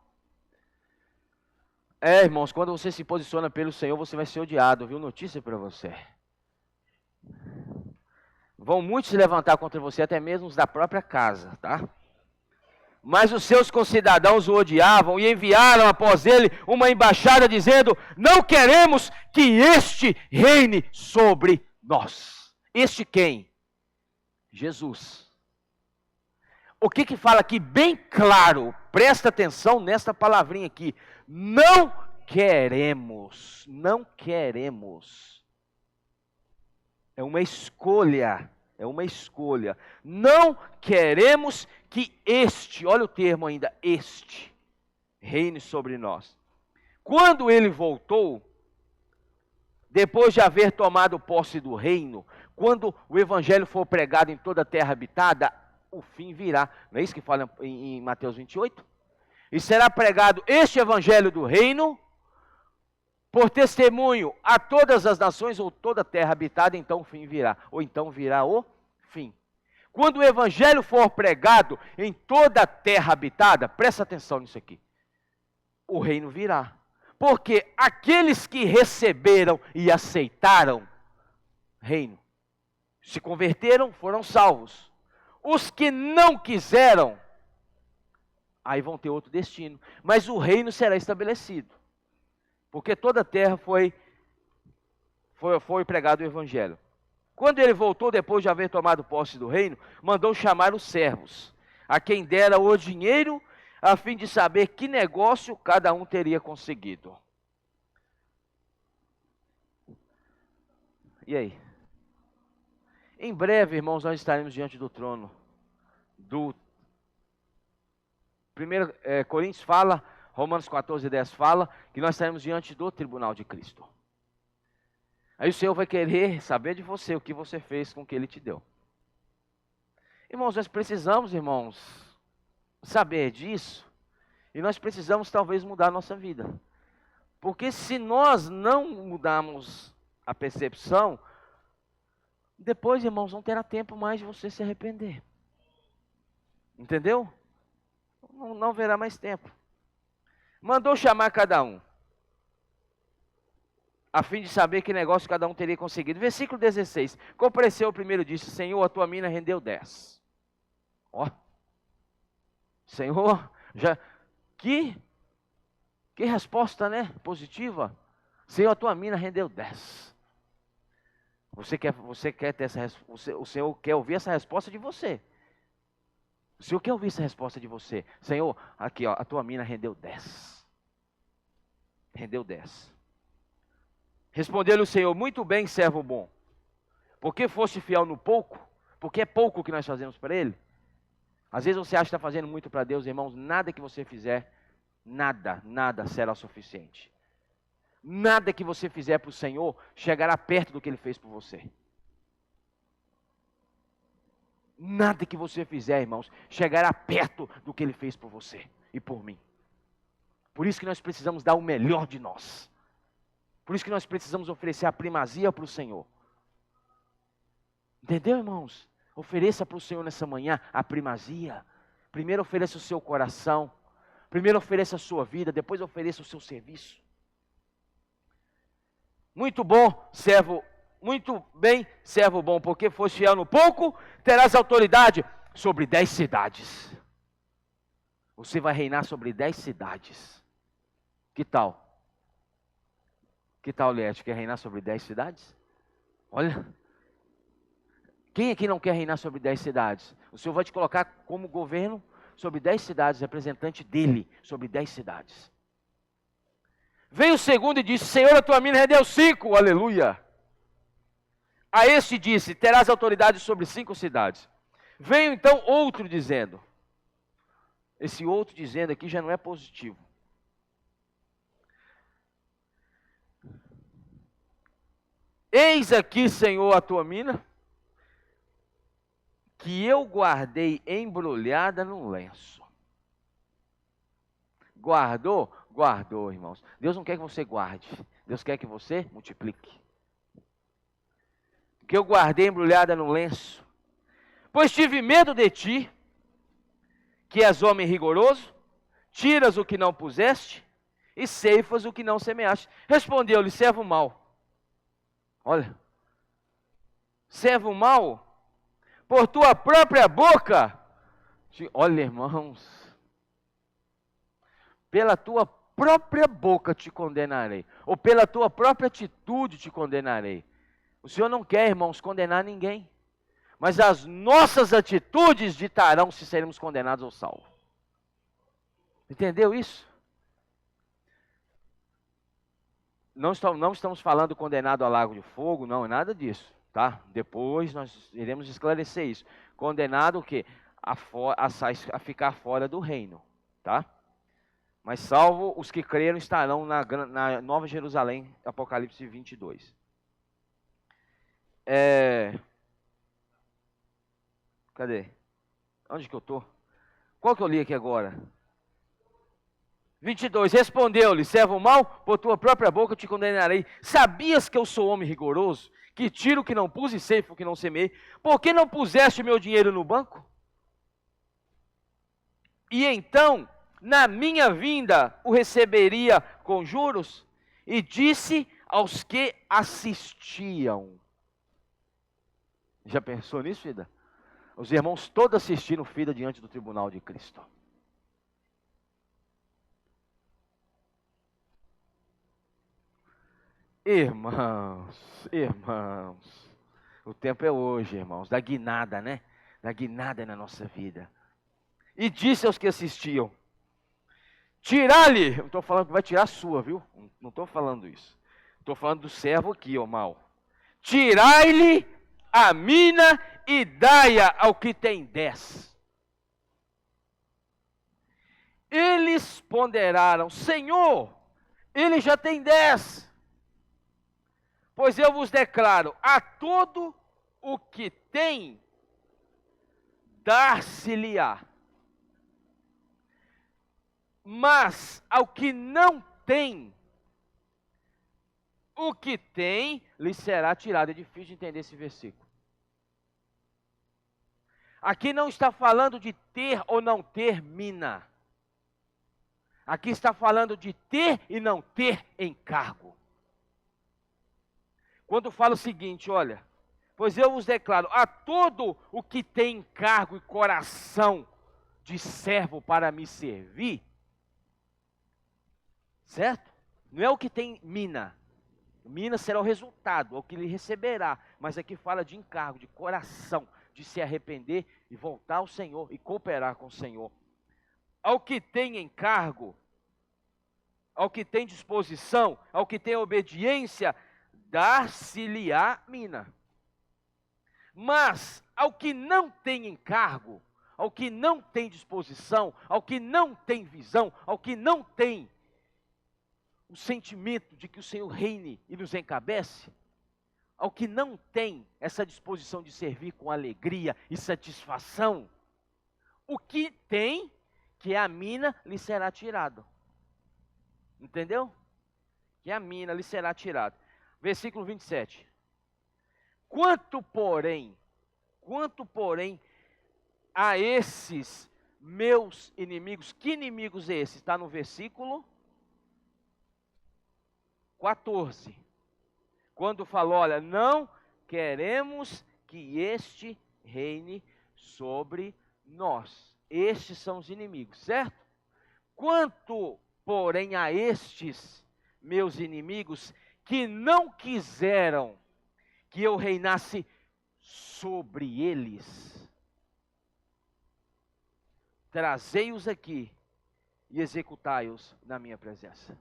Irmãos, quando você se posiciona pelo Senhor, você vai ser odiado, viu? Notícia para você. Vão muitos se levantar contra você, até mesmo os da própria casa, tá? Mas os seus concidadãos o odiavam e enviaram após ele uma embaixada dizendo: não queremos que este reine sobre nós. Este quem? Jesus. O que fala aqui bem claro, presta atenção nesta palavrinha aqui: não queremos. É uma escolha, Não queremos que olha o termo ainda, reine sobre nós. Quando ele voltou, depois de haver tomado posse do reino, quando o evangelho for pregado em toda a terra habitada, o fim virá. Não é isso que fala em Mateus 28? E será pregado este evangelho do reino por testemunho a todas as nações ou toda a terra habitada, então o fim virá. Ou então virá o fim. Quando o evangelho for pregado em toda a terra habitada, presta atenção nisso aqui, o reino virá. Porque aqueles que receberam e aceitaram reino, se converteram, foram salvos. Os que não quiseram, aí vão ter outro destino. Mas o reino será estabelecido. Porque toda a terra foi pregado o evangelho. Quando ele voltou, depois de haver tomado posse do reino, mandou chamar os servos, a quem dera o dinheiro, a fim de saber que negócio cada um teria conseguido. E aí? Em breve, irmãos, nós estaremos diante do trono. 1 Coríntios fala, Romanos 14:10 fala, que nós estaremos diante do tribunal de Cristo. Aí o Senhor vai querer saber de você o que você fez com o que Ele te deu. Irmãos, nós precisamos, irmãos, saber disso. E nós precisamos talvez mudar a nossa vida. Porque se nós não mudarmos a percepção, depois, irmãos, não terá tempo mais de você se arrepender. Entendeu? Não haverá mais tempo. Mandou chamar cada um, a fim de saber que negócio cada um teria conseguido. Versículo 16. Compareceu o primeiro e disse: Senhor, a tua mina rendeu 10. Ó. Senhor, que resposta, né? Positiva. Senhor, a tua mina rendeu 10. Você quer ter essa resposta? O Senhor quer ouvir essa resposta de você. O Senhor quer ouvir essa resposta de você. Senhor, aqui ó, a tua mina rendeu 10. Rendeu 10. Respondeu-lhe o Senhor: muito bem, servo bom. Porque foste fiel no pouco? Porque é pouco que nós fazemos para Ele. Às vezes você acha que está fazendo muito para Deus, irmãos. Nada que você fizer, nada será o suficiente. Nada que você fizer para o Senhor chegará perto do que Ele fez por você. Nada que você fizer, irmãos, chegará perto do que Ele fez por você e por mim. Por isso que nós precisamos dar o melhor de nós. Por isso que nós precisamos oferecer a primazia para o Senhor. Entendeu, irmãos? Ofereça para o Senhor nessa manhã a primazia. Primeiro ofereça o seu coração. Primeiro ofereça a sua vida, depois ofereça o seu serviço. Muito bom, servo, muito bem, servo bom, porque foste fiel no pouco, terás autoridade sobre 10 cidades. Você vai reinar sobre 10 cidades. Que tal? Que tal, Liette? Quer reinar sobre 10 cidades? Olha. Quem aqui não quer reinar sobre 10 cidades? O Senhor vai te colocar como governo sobre 10 cidades, representante dele sobre 10 cidades. Veio o segundo e disse: Senhor, a tua mina rendeu 5, aleluia. A este disse: terás autoridade sobre 5 cidades. Veio então outro dizendo. Esse outro dizendo aqui já não é positivo. Eis aqui, Senhor, a tua mina, que eu guardei embrulhada num lenço. Guardou? Guardou, irmãos. Deus não quer que você guarde. Deus quer que você multiplique. Que eu guardei embrulhada num lenço. Pois tive medo de ti, que és homem rigoroso, tiras o que não puseste e ceifas o que não semeaste. Respondeu-lhe: servo mau. Olha. Servo mau, por tua própria boca. Olha, irmãos. Pela tua própria boca te condenarei. Ou pela tua própria atitude te condenarei. O Senhor não quer, irmãos, condenar ninguém. Mas as nossas atitudes ditarão se seremos condenados ou salvos. Entendeu isso? Não estamos falando condenado a lago de fogo, não, é nada disso. Tá? Depois nós iremos esclarecer isso. Condenado o quê? A ficar fora do reino. Tá? Mas salvo os que creram estarão na Nova Jerusalém, Apocalipse 22. Cadê? Onde que eu estou? Qual que eu li aqui agora? 22. Respondeu-lhe: servo mau, por tua própria boca te condenarei. Sabias que eu sou homem rigoroso, que tiro o que não pus e ceifo o que não semei? Por que não puseste meu dinheiro no banco? E então, na minha vinda, o receberia com juros? E disse aos que assistiam. Já pensou nisso, Fida? Os irmãos todos assistindo Fida diante do tribunal de Cristo. Irmãos, o tempo é hoje, irmãos, da guinada, né? Da guinada na nossa vida. E disse aos que assistiam: tirar-lhe, não estou falando que vai tirar a sua, viu? Não estou falando isso. Estou falando do servo aqui, ó, mal. Tirai-lhe a mina e dai-a ao que tem 10. Eles ponderaram: Senhor, ele já tem 10. Pois eu vos declaro, a todo o que tem, dar-se-lhe-á. Mas ao que não tem, o que tem lhe será tirado. É difícil de entender esse versículo. Aqui não está falando de ter ou não ter mina. Aqui está falando de ter e não ter encargo. Quando fala o seguinte, olha, pois eu vos declaro, a todo o que tem encargo e coração de servo para me servir, certo? Não é o que tem mina. Mina será o resultado, é o que ele receberá. Mas aqui fala de encargo, de coração, de se arrepender e voltar ao Senhor e cooperar com o Senhor. Ao que tem encargo, ao que tem disposição, ao que tem obediência, dar-se-lhe-á mina. Mas ao que não tem encargo, ao que não tem disposição, ao que não tem visão, ao que não tem o sentimento de que o Senhor reine e nos encabece, ao que não tem essa disposição de servir com alegria e satisfação, o que tem, que é a mina, lhe será tirado. Entendeu? Que a mina lhe será tirada. Versículo 27. Quanto, porém, a esses meus inimigos, que inimigos é esses? Está no versículo 14. Quando falou, olha, não queremos que este reine sobre nós. Estes são os inimigos, certo? Quanto, porém, a estes meus inimigos que não quiseram que eu reinasse sobre eles, trazei-os aqui e executai-os na minha presença.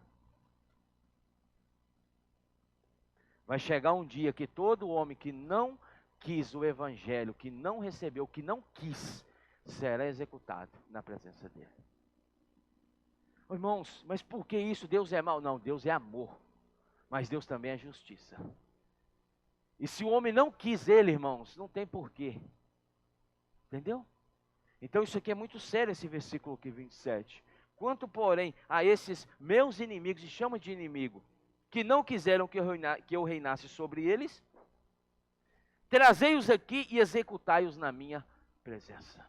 Vai chegar um dia que todo homem que não quis o evangelho, que não recebeu, que não quis, será executado na presença dele. Irmãos, mas por que isso? Deus é mau? Não, Deus é amor. Mas Deus também é justiça. E se o homem não quis ele, irmãos, não tem porquê. Entendeu? Então isso aqui é muito sério, esse versículo aqui, 27. Quanto, porém, a esses meus inimigos, e chama de inimigo, que não quiseram que eu reinasse sobre eles, trazei-os aqui e executai-os na minha presença.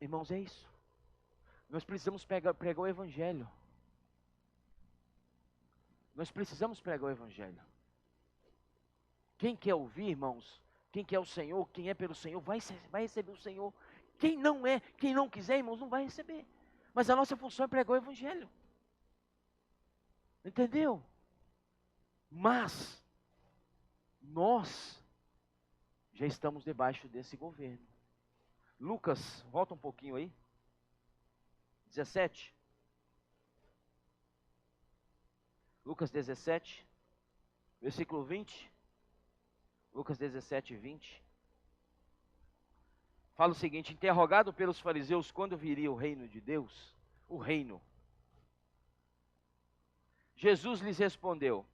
Irmãos, é isso. Nós precisamos pregar o evangelho. Nós precisamos pregar o evangelho. Quem quer ouvir, irmãos, quem quer o Senhor, quem é pelo Senhor, vai receber o Senhor. Quem não é, quem não quiser, irmãos, não vai receber. Mas a nossa função é pregar o evangelho. Entendeu? Mas nós já estamos debaixo desse governo. Lucas, volta um pouquinho aí. 17. Lucas 17, versículo 20. Lucas 17, 20. Fala o seguinte: interrogado pelos fariseus quando viria o reino de Deus, o reino, Jesus lhes respondeu: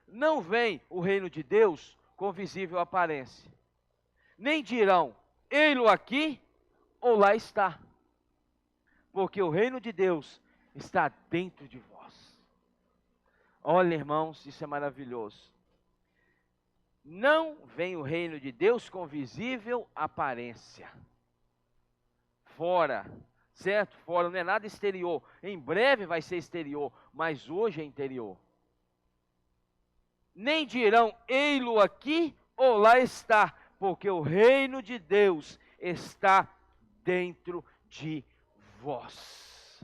não vem o reino de Deus com visível aparência, nem dirão, ei-lo aqui ou lá está, porque o reino de Deus está dentro de vós. Olha, irmãos, isso é maravilhoso. Não vem o reino de Deus com visível aparência. Fora, certo? Fora não é nada exterior. Em breve vai ser exterior, mas hoje é interior. Nem dirão, ei-lo aqui ou lá está, porque o reino de Deus está dentro de vós.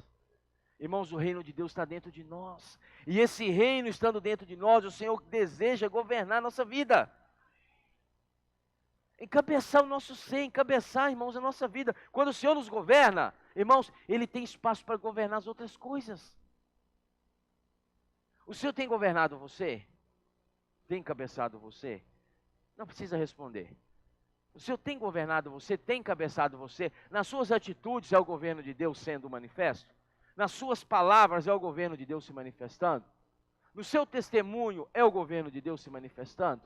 Irmãos, o reino de Deus está dentro de nós. E esse reino estando dentro de nós, o Senhor deseja governar a nossa vida. Encabeçar o nosso ser, encabeçar, irmãos, a nossa vida. Quando o Senhor nos governa, irmãos, Ele tem espaço para governar as outras coisas. O Senhor tem governado você? Tem encabeçado você? Não precisa responder. O Senhor tem governado você, tem encabeçado você? Nas suas atitudes é o governo de Deus sendo manifesto? Nas suas palavras é o governo de Deus se manifestando? No seu testemunho é o governo de Deus se manifestando?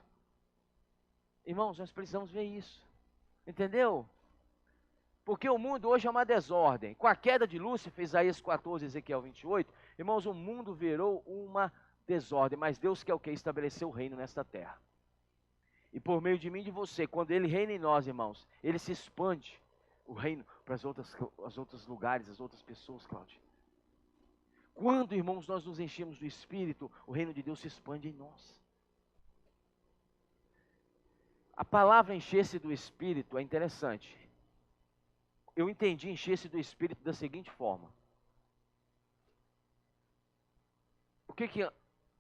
Irmãos, nós precisamos ver isso. Entendeu? Porque o mundo hoje é uma desordem. Com a queda de Lúcifer, Isaías 14, Ezequiel 28, irmãos, o mundo virou uma desordem. Mas Deus quer o quê? Estabelecer o reino nesta terra. E por meio de mim e de você, quando Ele reina em nós, irmãos, Ele se expande o reino para os outros lugares, as outras pessoas, Cláudio. Quando, irmãos, nós nos enchemos do Espírito, o reino de Deus se expande em nós. A palavra encher-se do Espírito é interessante. Eu entendi encher-se do Espírito da seguinte forma.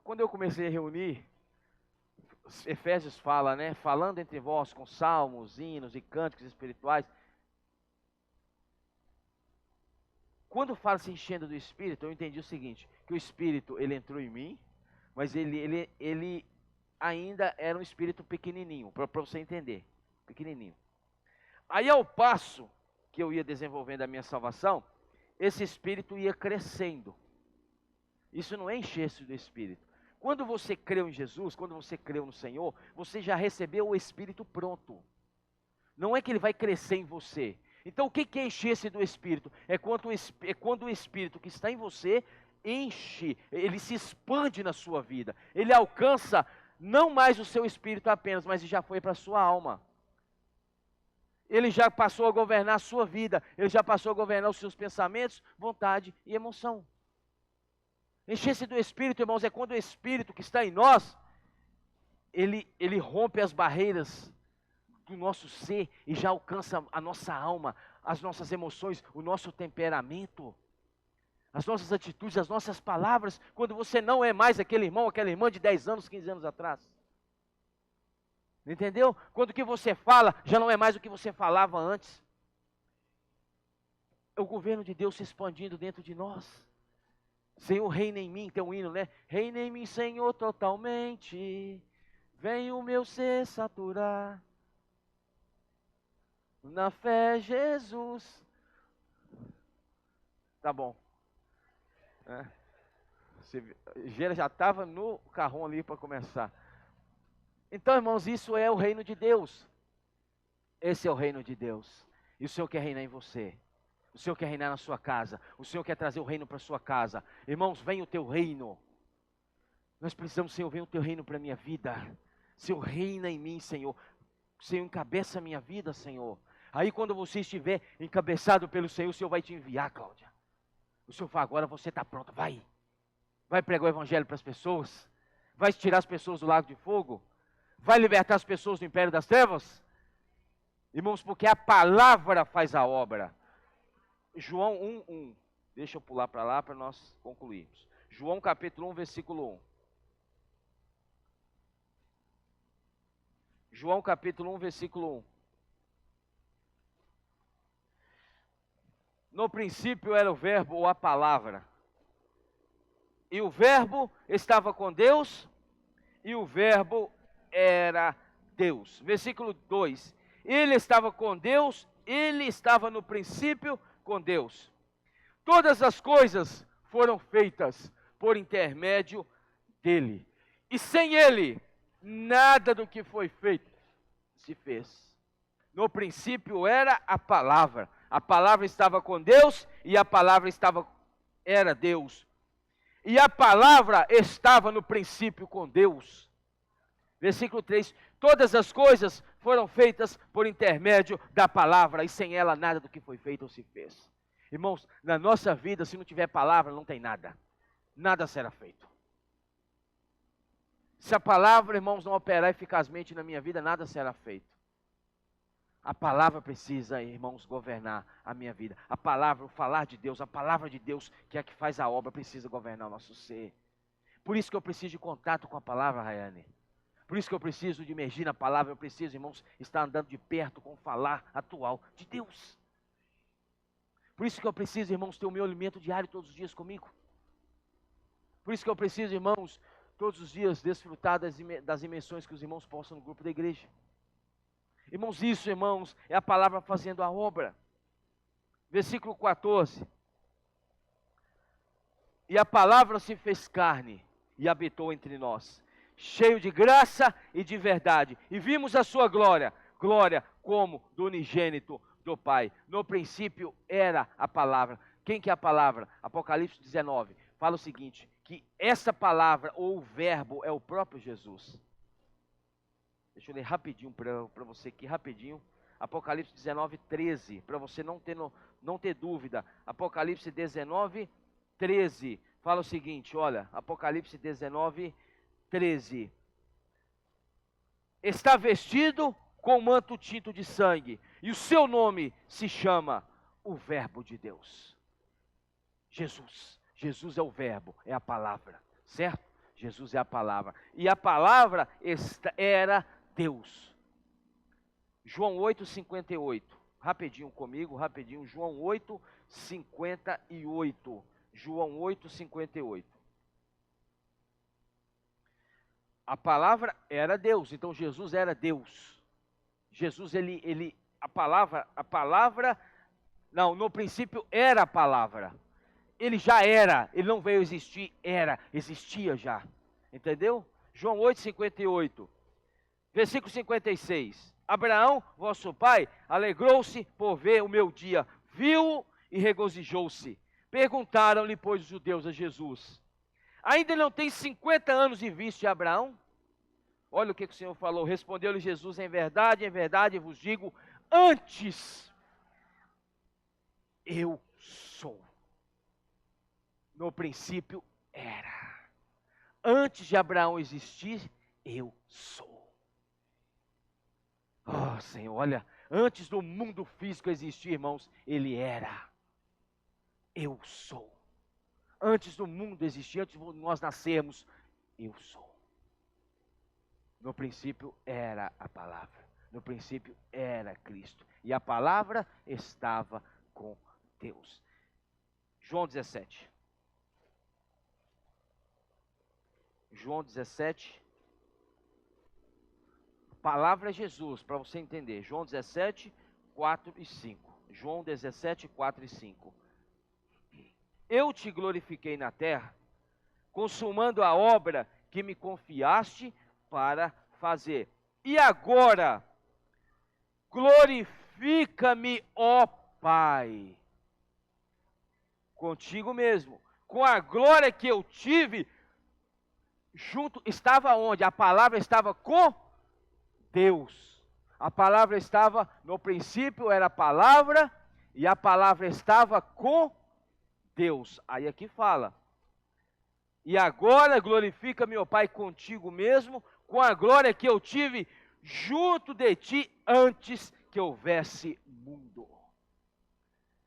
Quando eu comecei a reunir, Efésios fala, né? Falando entre vós com salmos, hinos e cânticos espirituais. Quando fala se enchendo do Espírito, eu entendi o seguinte, que o Espírito, ele entrou em mim, mas ele ainda era um Espírito pequenininho, para você entender, pequenininho. Aí ao passo que eu ia desenvolvendo a minha salvação, esse Espírito ia crescendo. Isso não é encher-se do Espírito. Quando você creu em Jesus, quando você creu no Senhor, você já recebeu o Espírito pronto. Não é que ele vai crescer em você. Então o que é encher-se do Espírito? É quando o Espírito que está em você enche, ele se expande na sua vida. Ele alcança não mais o seu espírito apenas, mas já foi para a sua alma. Ele já passou a governar a sua vida. Ele já passou a governar os seus pensamentos, vontade e emoção. Encher-se do Espírito, irmãos, é quando o Espírito que está em nós, ele rompe as barreiras do nosso ser e já alcança a nossa alma, as nossas emoções, o nosso temperamento, as nossas atitudes, as nossas palavras, quando você não é mais aquele irmão, aquela irmã de 10 anos, 15 anos atrás. Entendeu? Quando o que você fala já não é mais o que você falava antes. É o governo de Deus se expandindo dentro de nós. Senhor, reina em mim, tem um hino, né? Reina em mim, Senhor, totalmente. Vem o meu ser saturar. Na fé, Jesus. Tá bom. Gera já estava no carrão ali para começar. Então, irmãos, isso é o reino de Deus. Esse é o reino de Deus. E o Senhor quer reinar em você. O Senhor quer reinar na sua casa. O Senhor quer trazer o reino para a sua casa. Irmãos, vem o teu reino. Nós precisamos, Senhor, vem o teu reino para a minha vida. Senhor, reina em mim, Senhor. Senhor, encabeça a minha vida, Senhor. Aí quando você estiver encabeçado pelo Senhor, o Senhor vai te enviar, Cláudia. O Senhor fala, agora você está pronto, vai. Vai pregar o evangelho para as pessoas. Vai tirar as pessoas do lago de fogo. Vai libertar as pessoas do império das trevas. Irmãos, porque a palavra faz a obra. João 1:1. Deixa eu pular para lá para nós concluirmos. João capítulo 1, versículo 1. João capítulo 1, versículo 1. No princípio era o verbo ou a palavra. E o verbo estava com Deus, e o verbo era Deus. Versículo 2. Ele estava com Deus, ele estava no princípio com Deus. Todas as coisas foram feitas por intermédio dele. E sem ele, nada do que foi feito se fez. No princípio era a palavra estava com Deus e a palavra era Deus. E a palavra estava no princípio com Deus. Versículo 3, todas as coisas foram feitas por intermédio da palavra, e sem ela nada do que foi feito ou se fez. Irmãos, na nossa vida, se não tiver palavra, não tem nada. Nada será feito. Se a palavra, irmãos, não operar eficazmente na minha vida, nada será feito. A palavra precisa, irmãos, governar a minha vida. A palavra, o falar de Deus, a palavra de Deus, que é a que faz a obra, precisa governar o nosso ser. Por isso que eu preciso de contato com a palavra, Rayane. Por isso que eu preciso de emergir na palavra. Eu preciso, irmãos, estar andando de perto com o falar atual de Deus. Por isso que eu preciso, irmãos, ter o meu alimento diário todos os dias comigo. Por isso que eu preciso, irmãos, todos os dias desfrutar das imensões que os irmãos possam no grupo da igreja. Irmãos, isso, irmãos, é a palavra fazendo a obra. Versículo 14. E a palavra se fez carne e habitou entre nós, cheio de graça e de verdade. E vimos a sua glória, glória como do unigênito do Pai. No princípio era a palavra. Quem que é a palavra? Apocalipse 19. Fala o seguinte, que essa palavra ou o verbo é o próprio Jesus. Deixa eu ler rapidinho para você aqui, rapidinho. Apocalipse 19, 13, para você não ter dúvida. Apocalipse 19, 13, fala o seguinte, olha, Apocalipse 19, 13. Está vestido com manto tinto de sangue, e o seu nome se chama o Verbo de Deus. Jesus. Jesus é o verbo, é a palavra, certo? Jesus é a palavra. E a palavra era Deus. João 8, 58. Rapidinho comigo, rapidinho. João 8, 58. João 8, 58. A palavra era Deus, então Jesus era Deus. Jesus, a palavra, não, no princípio era a palavra. Ele já era, ele não veio existir, existia já. Entendeu? João 8, 58. Versículo 56. Abraão, vosso pai, alegrou-se por ver o meu dia, viu e regozijou-se. Perguntaram-lhe, pois, os judeus a Jesus: ainda não tem 50 anos e viste Abraão? Olha o que o Senhor falou. Respondeu-lhe Jesus: em verdade vos digo, antes eu sou. No princípio era. Antes de Abraão existir, eu sou. Oh, Senhor, olha, antes do mundo físico existir, irmãos, ele era. Eu sou. Antes do mundo existir, antes de nós nascermos, eu sou. No princípio era a palavra. No princípio era Cristo. E a palavra estava com Deus. João 17. João 17. Palavra é Jesus, para você entender. João 17, 4 e 5. João 17, 4 e 5. Eu te glorifiquei na terra, consumando a obra que me confiaste para fazer. E agora, glorifica-me, ó Pai, contigo mesmo, com a glória que eu tive junto, estava onde? A palavra estava com Deus. A palavra estava, no princípio era a palavra, e a palavra estava com Deus. Aí aqui fala: e agora glorifica meu Pai contigo mesmo, com a glória que eu tive junto de ti antes que houvesse mundo.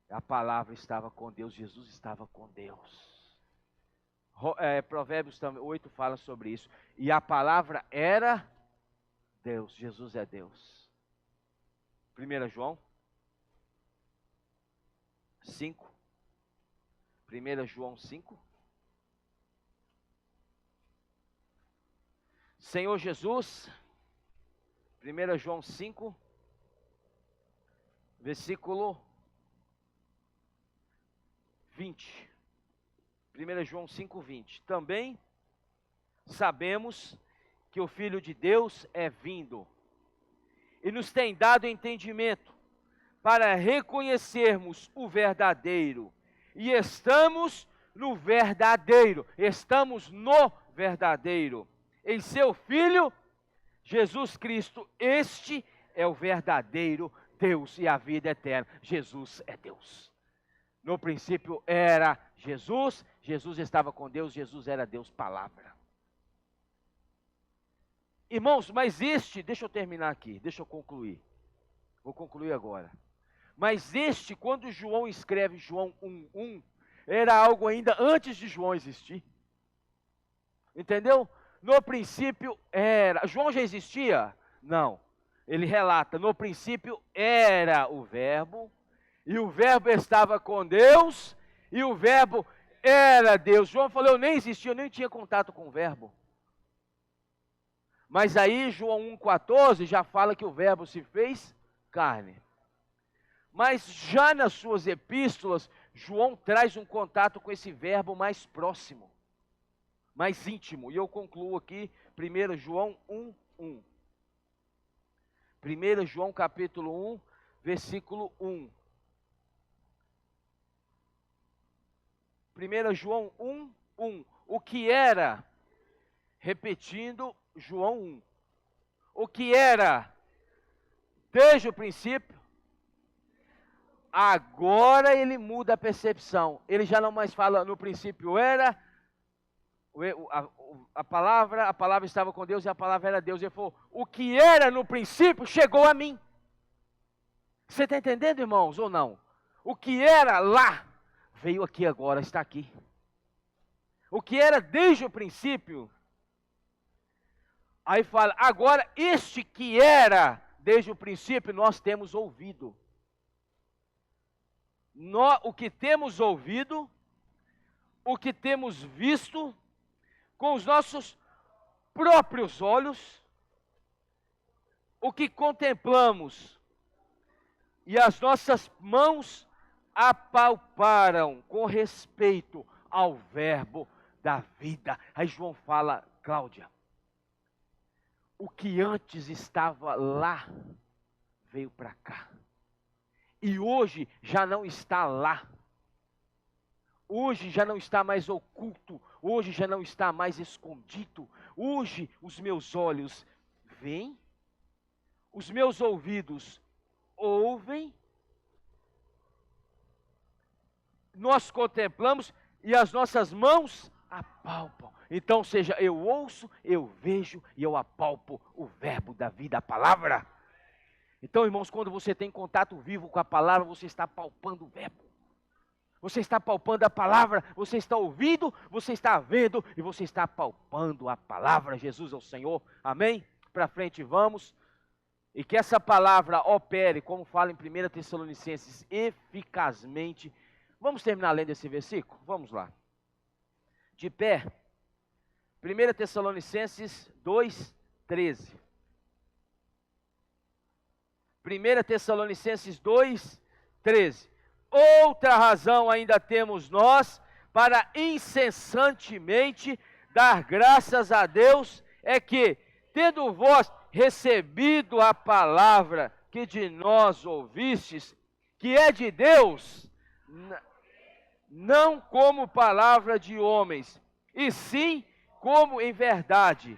A palavra estava com Deus, Jesus estava com Deus. Provérbios 8 fala sobre isso. E a palavra era Deus, Jesus é Deus. 1 João 5. 1 João 5. Senhor Jesus, 1 João 5, versículo 20. 1 João 5, 20. Também sabemos que o Filho de Deus é vindo e nos tem dado entendimento para reconhecermos o verdadeiro, e estamos no verdadeiro, estamos no verdadeiro, em seu Filho, Jesus Cristo. Este é o verdadeiro Deus e a vida eterna. Jesus é Deus. No princípio era Jesus, Jesus estava com Deus, Jesus era Deus, palavra. Irmãos, mas deixa eu terminar aqui, deixa eu concluir. Vou concluir agora. Mas quando João escreve João 1:1, era algo ainda antes de João existir. Entendeu? No princípio era. João já existia? Não. Ele relata, no princípio era o Verbo, e o Verbo estava com Deus, e o Verbo era Deus. João falou, eu nem existia, eu nem tinha contato com o Verbo. Mas aí João 1,14 já fala que o Verbo se fez carne. Mas já nas suas epístolas, João traz um contato com esse Verbo mais próximo, mais íntimo. E eu concluo aqui, 1 João 1:1. 1 João capítulo 1, versículo 1. 1 João 1:1. O que era, repetindo João 1, o que era desde o princípio, agora ele muda a percepção. Ele já não mais fala no princípio era, a palavra estava com Deus e a palavra era Deus. Ele falou, o que era no princípio chegou a mim. Você está entendendo, irmãos, ou não? O que era lá, veio aqui agora, está aqui. O que era desde o princípio, aí fala, agora este que era desde o princípio, nós temos ouvido. O que temos ouvido, o que temos visto, com os nossos próprios olhos, o que contemplamos, e as nossas mãos apalparam com respeito ao Verbo da vida. Aí João fala, Cláudia, o que antes estava lá, veio para cá. E hoje já não está lá. Hoje já não está mais oculto. Hoje já não está mais escondido. Hoje os meus olhos veem, os meus ouvidos ouvem, nós contemplamos e as nossas mãos apalpam. Então, seja eu ouço, eu vejo e eu apalpo o Verbo da vida, a palavra. Então, irmãos, quando você tem contato vivo com a palavra, você está palpando o Verbo. Você está palpando a palavra, você está ouvindo, você está vendo e você está palpando a palavra. Jesus é o Senhor, amém? Para frente vamos. E que essa palavra opere, como fala em 1 Tessalonicenses, eficazmente. Vamos terminar lendo esse versículo? Vamos lá. De pé. 1 Tessalonicenses 2:13. 1 Tessalonicenses 2:13. Outra razão ainda temos nós para incessantemente dar graças a Deus, é que, tendo vós recebido a palavra que de nós ouvistes, que é de Deus, não como palavra de homens, e sim como em verdade,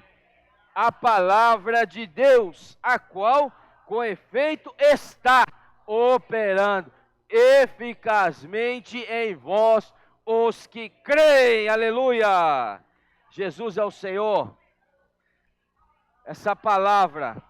a palavra de Deus, a qual, com efeito, está operando eficazmente em vós, os que creem. Aleluia! Jesus é o Senhor. Essa palavra